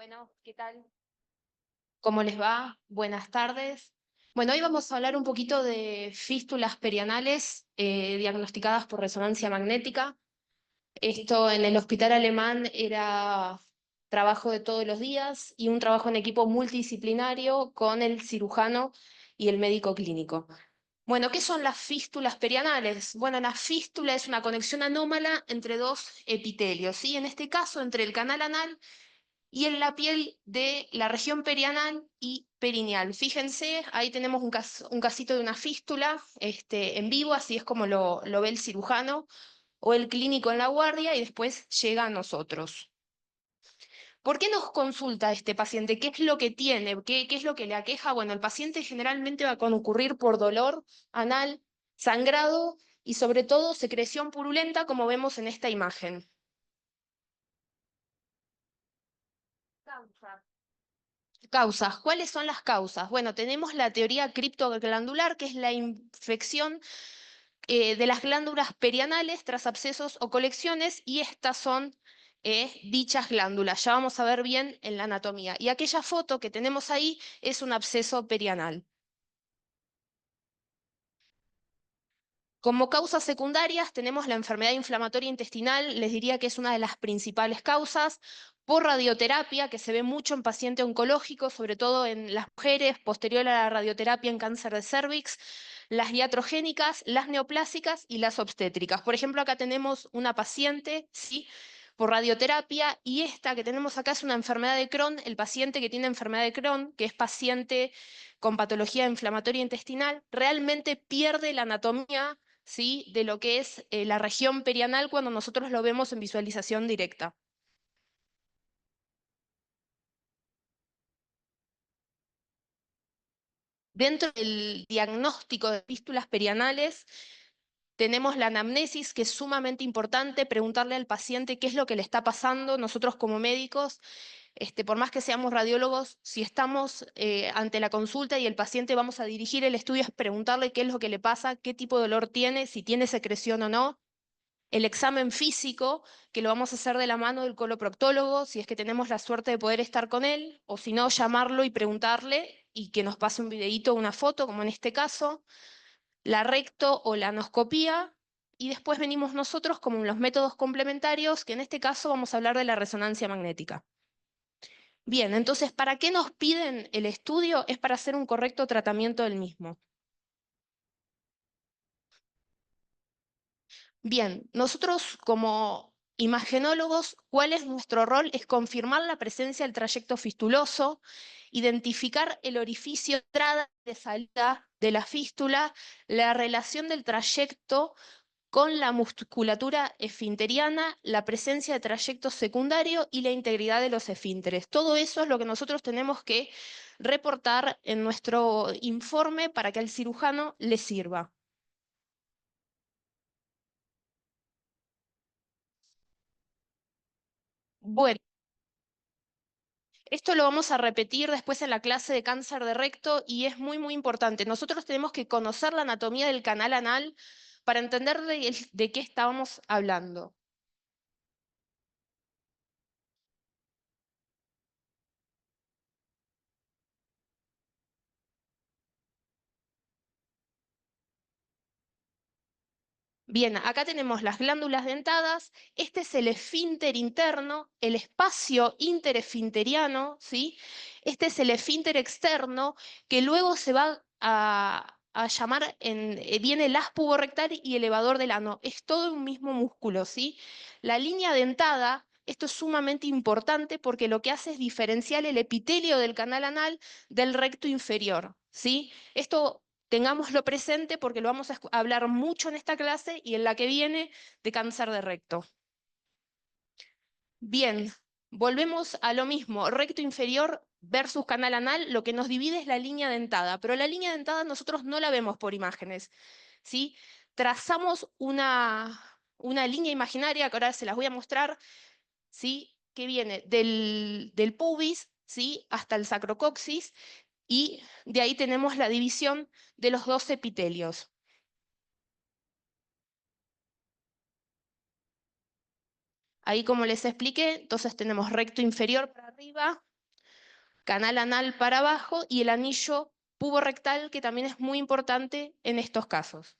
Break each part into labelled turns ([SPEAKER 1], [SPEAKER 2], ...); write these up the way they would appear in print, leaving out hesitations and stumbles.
[SPEAKER 1] Bueno, ¿qué tal? ¿Cómo les va? Buenas tardes. Bueno, hoy vamos a hablar un poquito de fístulas perianales diagnosticadas por resonancia magnética. Esto en el hospital alemán era trabajo de todos los días y un trabajo en equipo multidisciplinario con el cirujano y el médico clínico. Bueno, ¿qué son las fístulas perianales? Bueno, la fístula es una conexión anómala entre dos epitelios, ¿sí? En este caso, entre el canal anal y en la piel de la región perianal y perineal. Fíjense, ahí tenemos un casito de una fístula en vivo, así es como lo ve el cirujano o el clínico en la guardia y después llega a nosotros. ¿Por qué nos consulta este paciente? ¿Qué es lo que tiene? ¿Qué es lo que le aqueja? Bueno, el paciente generalmente va a concurrir por dolor anal, sangrado y sobre todo secreción purulenta, como vemos en esta imagen. Causas. ¿Cuáles son las causas? Bueno, tenemos la teoría criptoglandular, que es la infección de las glándulas perianales tras abscesos o colecciones, y estas son dichas glándulas. Ya vamos a ver bien en la anatomía. Y aquella foto que tenemos ahí es un absceso perianal. Como causas secundarias tenemos la enfermedad inflamatoria intestinal, les diría que es una de las principales causas, por radioterapia, que se ve mucho en paciente oncológico, sobre todo en las mujeres, posterior a la radioterapia en cáncer de cervix, las iatrogénicas, las neoplásicas y las obstétricas. Por ejemplo, acá tenemos una paciente, ¿sí?, por radioterapia, y esta que tenemos acá es una enfermedad de Crohn. El paciente que tiene enfermedad de Crohn, que es paciente con patología inflamatoria intestinal, realmente pierde la anatomía, ¿sí?, de lo que es la región perianal cuando nosotros lo vemos en visualización directa. Dentro del diagnóstico de fístulas perianales, tenemos la anamnesis, que es sumamente importante, preguntarle al paciente qué es lo que le está pasando. Nosotros como médicos, por más que seamos radiólogos, si estamos ante la consulta y el paciente vamos a dirigir el estudio, es preguntarle qué es lo que le pasa, qué tipo de dolor tiene, si tiene secreción o no. El examen físico, que lo vamos a hacer de la mano del coloproctólogo, si es que tenemos la suerte de poder estar con él, o si no, llamarlo y preguntarle y que nos pase un videíto o una foto, como en este caso, la recto o la anoscopía, y después venimos nosotros como en los métodos complementarios, que en este caso vamos a hablar de la resonancia magnética. Bien, entonces, ¿para qué nos piden el estudio? Es para hacer un correcto tratamiento del mismo. Bien, nosotros como imagenólogos, ¿cuál es nuestro rol? Es confirmar la presencia del trayecto fistuloso, identificar el orificio de entrada y de salida de la fístula, la relación del trayecto con la musculatura esfinteriana, la presencia de trayecto secundario y la integridad de los esfínteres. Todo eso es lo que nosotros tenemos que reportar en nuestro informe para que al cirujano le sirva. Bueno, esto lo vamos a repetir después en la clase de cáncer de recto y es muy, muy importante. Nosotros tenemos que conocer la anatomía del canal anal para entender de qué estábamos hablando. Bien, acá tenemos las glándulas dentadas. Este es el esfínter interno, el espacio interesfinteriano, ¿sí? Este es el esfínter externo, que luego se va a llamar, viene el as puborectal y elevador del ano. Es todo un mismo músculo, ¿sí? La línea dentada, esto es sumamente importante porque lo que hace es diferenciar el epitelio del canal anal del recto inferior, ¿sí? Esto tengámoslo presente porque lo vamos a hablar mucho en esta clase y en la que viene de cáncer de recto. Bien, volvemos a lo mismo, recto inferior versus canal anal, lo que nos divide es la línea dentada, pero la línea dentada nosotros no la vemos por imágenes, ¿sí? Trazamos una línea imaginaria, que ahora se las voy a mostrar, ¿sí?, que viene del pubis, ¿sí?, hasta el sacrocoxis, y de ahí tenemos la división de los dos epitelios. Ahí, como les expliqué, entonces tenemos recto inferior para arriba, canal anal para abajo y el anillo puborectal, que también es muy importante en estos casos.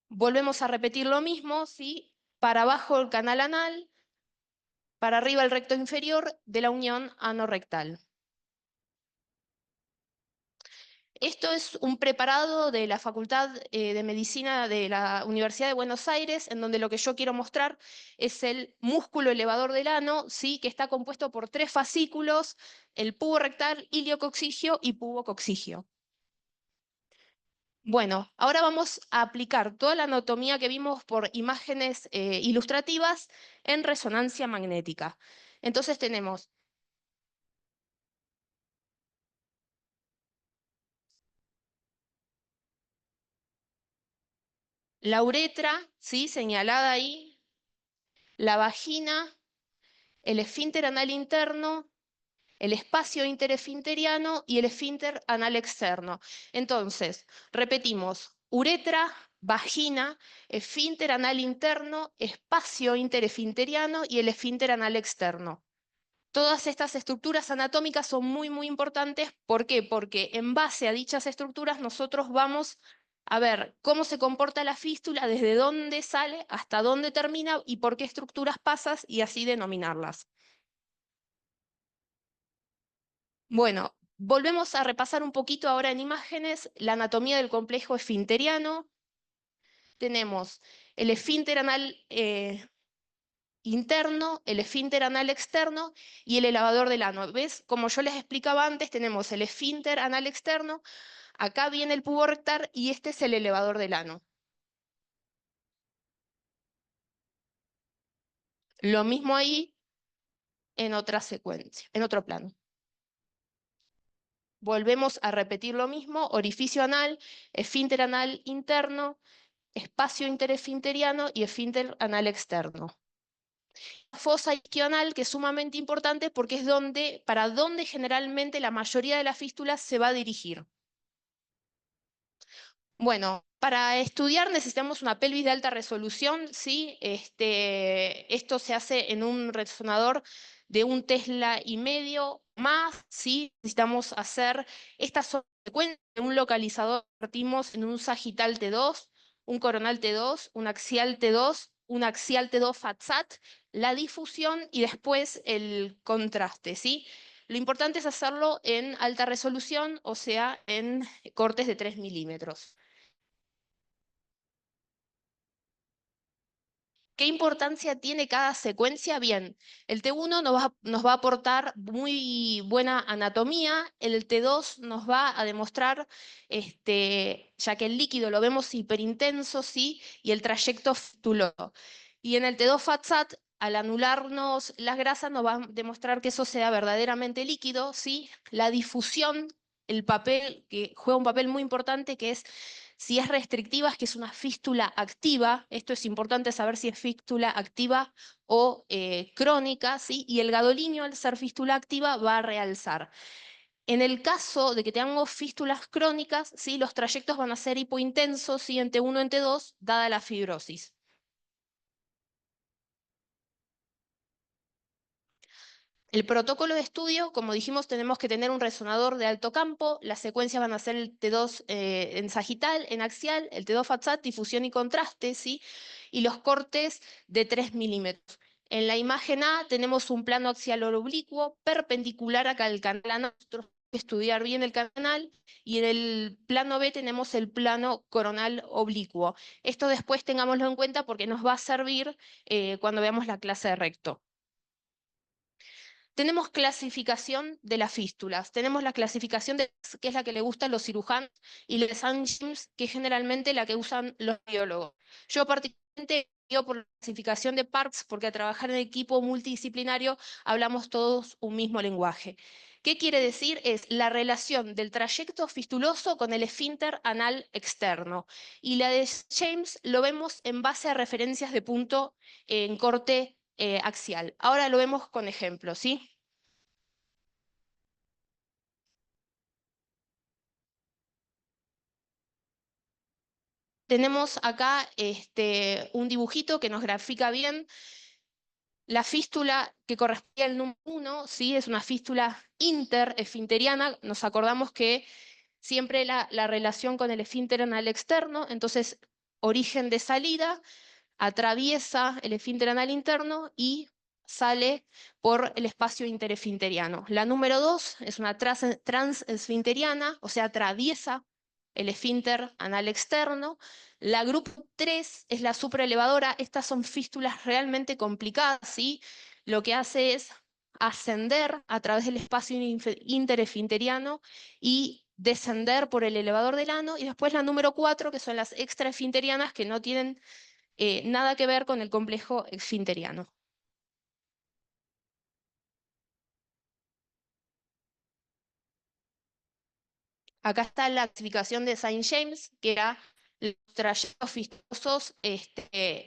[SPEAKER 1] Volvemos a repetir lo mismo, ¿sí? Para abajo el canal anal, para arriba el recto inferior de la unión anorrectal. Esto es un preparado de la Facultad de Medicina de la Universidad de Buenos Aires, en donde lo que yo quiero mostrar es el músculo elevador del ano, ¿sí? Que está compuesto por 3 fascículos: el pubo rectal, iliococcigio y pubococcigio. Bueno, ahora vamos a aplicar toda la anatomía que vimos por imágenes ilustrativas en resonancia magnética. Entonces tenemos la uretra, ¿sí? Señalada ahí, la vagina, el esfínter anal interno, el espacio interesfinteriano y el esfínter anal externo. Entonces, repetimos: uretra, vagina, esfínter anal interno, espacio interesfinteriano y el esfínter anal externo. Todas estas estructuras anatómicas son muy importantes. ¿Por qué? Porque en base a dichas estructuras nosotros vamos a ver cómo se comporta la fístula, desde dónde sale hasta dónde termina y por qué estructuras pasas, y así denominarlas. Bueno, volvemos a repasar un poquito ahora en imágenes la anatomía del complejo esfinteriano. Tenemos el esfínter anal interno, el esfínter anal externo y el elevador del ano. ¿Ves? Como yo les explicaba antes, tenemos el esfínter anal externo, acá viene el pubo rectal y este es el elevador del ano. Lo mismo ahí en otra secuencia, en otro plano. Volvemos a repetir lo mismo: orificio anal, esfínter anal interno, espacio interesfinteriano y esfínter anal externo. Fosa isquioanal, que es sumamente importante porque es para donde generalmente la mayoría de las fístulas se va a dirigir. Bueno, para estudiar necesitamos una pelvis de alta resolución, ¿sí? Esto se hace en un resonador de 1,5 Tesla más, ¿sí? Necesitamos hacer esta secuencia de un localizador. Partimos en un sagital T2, un coronal T2, un axial T2, un axial T2 FATSAT, la difusión y después el contraste, ¿sí? Lo importante es hacerlo en alta resolución, o sea, en cortes de 3 milímetros. ¿Qué importancia tiene cada secuencia? Bien, el T1 nos va a aportar muy buena anatomía, el T2 nos va a demostrar, ya que el líquido lo vemos hiperintenso, ¿sí? Y el trayecto fistuloso. Y en el T2 FATSAT, al anularnos las grasas, nos va a demostrar que eso sea verdaderamente líquido, ¿sí? La difusión, el papel, que juega un papel muy importante, que es si es restrictiva, es que es una fístula activa. Esto es importante saber si es fístula activa o crónica, ¿sí? Y el gadolinio, al ser fístula activa, va a realzar. En el caso de que tengamos fístulas crónicas, ¿sí? Los trayectos van a ser hipointensos, ¿sí? En T1, en T2, dada la fibrosis. El protocolo de estudio, como dijimos, tenemos que tener un resonador de alto campo. Las secuencias van a ser el T2 en sagital, en axial, el T2 FATSAT, difusión y contraste, ¿sí? Y los cortes de 3 milímetros. En la imagen A tenemos un plano axial oblicuo perpendicular acá al canal anal. Nosotros tenemos que estudiar bien el canal. Y en el plano B tenemos el plano coronal oblicuo. Esto después tengámoslo en cuenta porque nos va a servir cuando veamos la clase de recto. Tenemos clasificación de las fístulas, tenemos la clasificación que es la que le gusta a los cirujanos, y la de St. James, que es generalmente la que usan los biólogos. Yo particularmente digo por la clasificación de Parks, porque a trabajar en equipo multidisciplinario hablamos todos un mismo lenguaje. ¿Qué quiere decir? Es la relación del trayecto fistuloso con el esfínter anal externo. Y la de James lo vemos en base a referencias de punto en corte axial. Ahora lo vemos con ejemplos, ¿sí? Tenemos acá un dibujito que nos grafica bien la fístula que corresponde al número 1, ¿sí? Es una fístula interesfinteriana. Nos acordamos que siempre la relación con el esfínter anal externo, entonces origen de salida, atraviesa el esfínter anal interno y sale por el espacio interesfinteriano. La número 2 es una transesfinteriana, o sea, atraviesa el esfínter anal externo. La grupo 3 es la supraelevadora. Estas son fístulas realmente complicadas, ¿sí? Lo que hace es ascender a través del espacio interesfinteriano y descender por el elevador del ano. Y después la número 4, que son las extraesfinterianas, que no tienen nada que ver con el complejo esfinteriano. Acá está la clasificación de Saint James, que era los trayectos fistulosos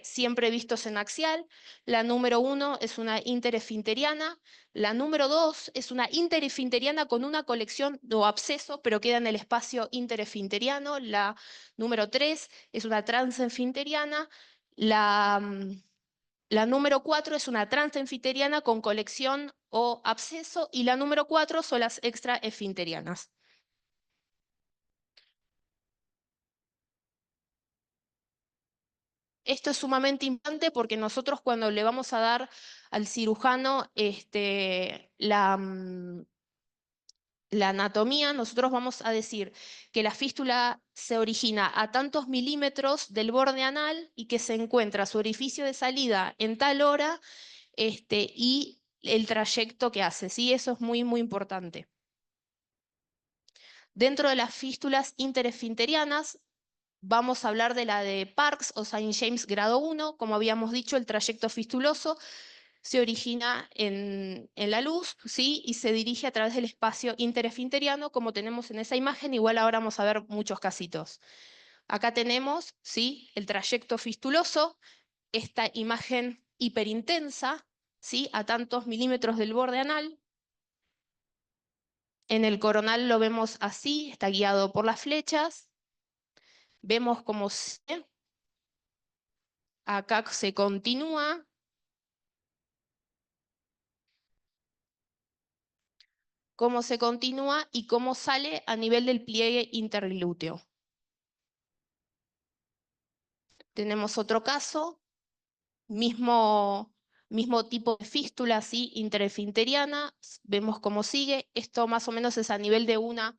[SPEAKER 1] siempre vistos en axial. La número 1 es una interesfinteriana. La número 2 es una interesfinteriana con una colección o absceso, pero queda en el espacio interesfinteriano. La número 3 es una transesfinteriana. La número 4 es una transenfiteriana con colección o absceso, y la número 4 son las extraesfinterianas. Esto es sumamente importante porque nosotros, cuando le vamos a dar al cirujano la anatomía, nosotros vamos a decir que la fístula se origina a tantos milímetros del borde anal y que se encuentra su orificio de salida en tal hora, y el trayecto que hace, ¿sí? Eso es muy, muy importante. Dentro de las fístulas interesfinterianas, vamos a hablar de la de Parkes o Saint James grado 1. Como habíamos dicho, el trayecto fistuloso se origina en la luz, ¿sí? Y se dirige a través del espacio interesfinteriano, como tenemos en esa imagen. Igual ahora vamos a ver muchos casitos. Acá tenemos, ¿sí?, el trayecto fistuloso, esta imagen hiperintensa, ¿sí?, a tantos milímetros del borde anal. En el coronal lo vemos así, está guiado por las flechas. Vemos acá se continúa, cómo se continúa y cómo sale a nivel del pliegue interglúteo. Tenemos otro caso, mismo tipo de fístula, ¿sí?, interesfinteriana. Vemos cómo sigue. Esto más o menos es a nivel de hora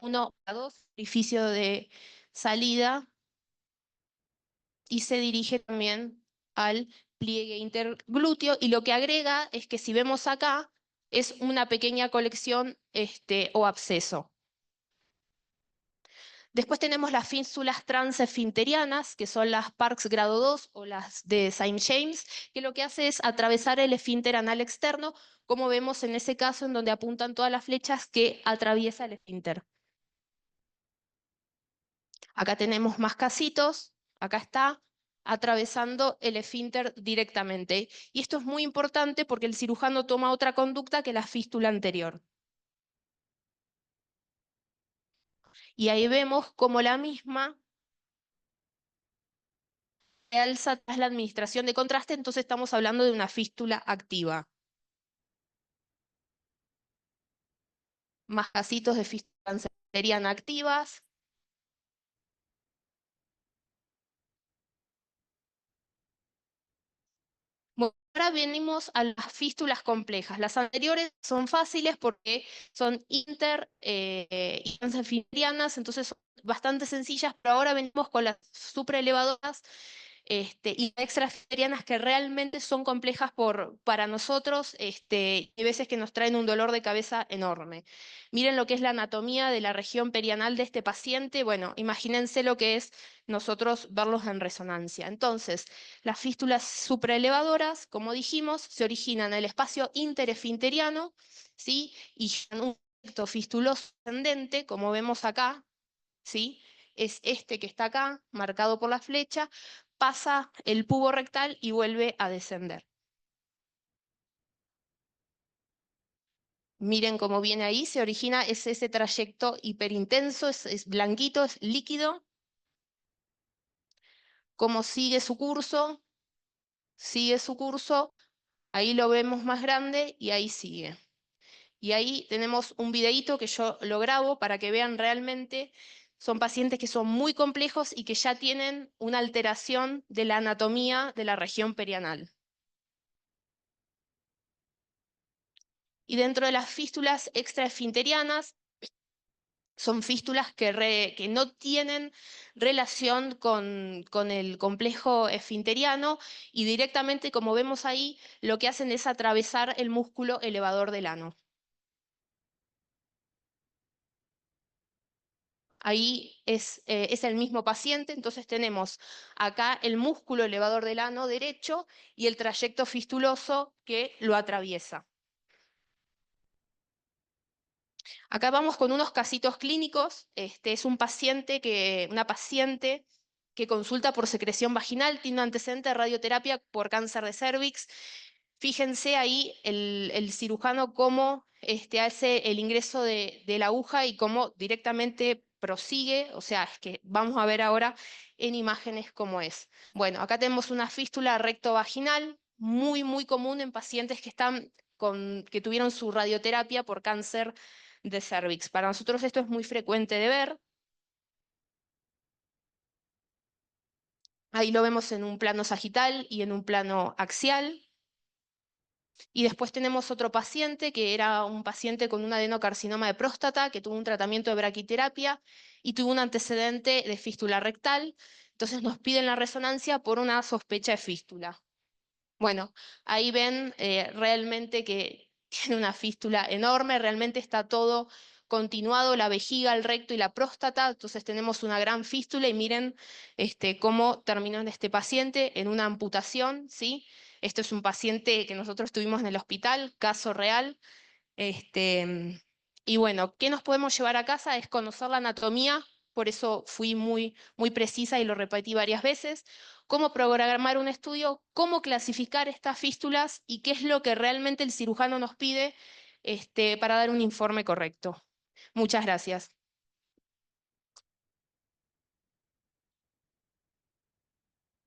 [SPEAKER 1] 1 a 2, orificio de salida, y se dirige también al pliegue interglúteo. Y lo que agrega es que, si vemos acá, es una pequeña colección o absceso. Después tenemos las fístulas transesfinterianas, que son las Parkes grado 2 o las de Saint James, que lo que hace es atravesar el esfínter anal externo, como vemos en ese caso en donde apuntan todas las flechas que atraviesa el esfínter. Acá tenemos más casitos, acá está, atravesando el esfínter directamente. Y esto es muy importante porque el cirujano toma otra conducta que la fístula anterior. Y ahí vemos como la misma se alza tras la administración de contraste, entonces estamos hablando de una fístula activa. Más casitos de fístula serían activas. Bueno, ahora venimos a las fístulas complejas. Las anteriores son fáciles porque son transesfinterianas, entonces son bastante sencillas, pero ahora venimos con las supraelevadoras y extraesfinterianas, que realmente son complejas para nosotros. Hay veces que nos traen un dolor de cabeza enorme. Miren lo que es la anatomía de la región perianal de este paciente. Bueno, imagínense lo que es nosotros verlos en resonancia. Entonces, las fístulas supraelevadoras, como dijimos, se originan en el espacio interesfinteriano, ¿sí?, y en un trayecto fistuloso ascendente, como vemos acá, ¿sí?, es este que está acá, marcado por la flecha, pasa el pubo rectal y vuelve a descender. Miren cómo viene ahí, se origina, es ese trayecto hiperintenso, es blanquito, es líquido. Cómo sigue su curso, Ahí lo vemos más grande y ahí sigue. Y ahí tenemos un videíto que yo lo grabo para que vean realmente, son pacientes que son muy complejos y que ya tienen una alteración de la anatomía de la región perianal. Y dentro de las fístulas extraesfinterianas, son fístulas que no tienen relación con el complejo esfinteriano y directamente, como vemos ahí, lo que hacen es atravesar el músculo elevador del ano. Ahí es el mismo paciente, entonces tenemos acá el músculo elevador del ano derecho y el trayecto fistuloso que lo atraviesa. Acá vamos con unos casitos clínicos. Es una paciente que consulta por secreción vaginal, tiene un antecedente de radioterapia por cáncer de cérvix. Fíjense ahí el cirujano cómo hace el ingreso de la aguja y cómo directamente prosigue. O sea, es que vamos a ver ahora en imágenes cómo es. Bueno, acá tenemos una fístula rectovaginal, muy, muy común en pacientes que tuvieron su radioterapia por cáncer de cérvix. Para nosotros esto es muy frecuente de ver. Ahí lo vemos en un plano sagital y en un plano axial. Y después tenemos otro paciente que era un paciente con un adenocarcinoma de próstata que tuvo un tratamiento de braquiterapia y tuvo un antecedente de fístula rectal. Entonces nos piden la resonancia por una sospecha de fístula. Bueno, ahí ven realmente que tiene una fístula enorme, realmente está todo continuado, la vejiga, el recto y la próstata, entonces tenemos una gran fístula y miren cómo terminó en este paciente en una amputación, ¿sí? Esto es un paciente que nosotros tuvimos en el hospital, caso real. Y bueno, ¿qué nos podemos llevar a casa? Es conocer la anatomía, por eso fui muy, muy precisa y lo repetí varias veces, cómo programar un estudio, cómo clasificar estas fístulas y qué es lo que realmente el cirujano nos pide para dar un informe correcto. Muchas gracias.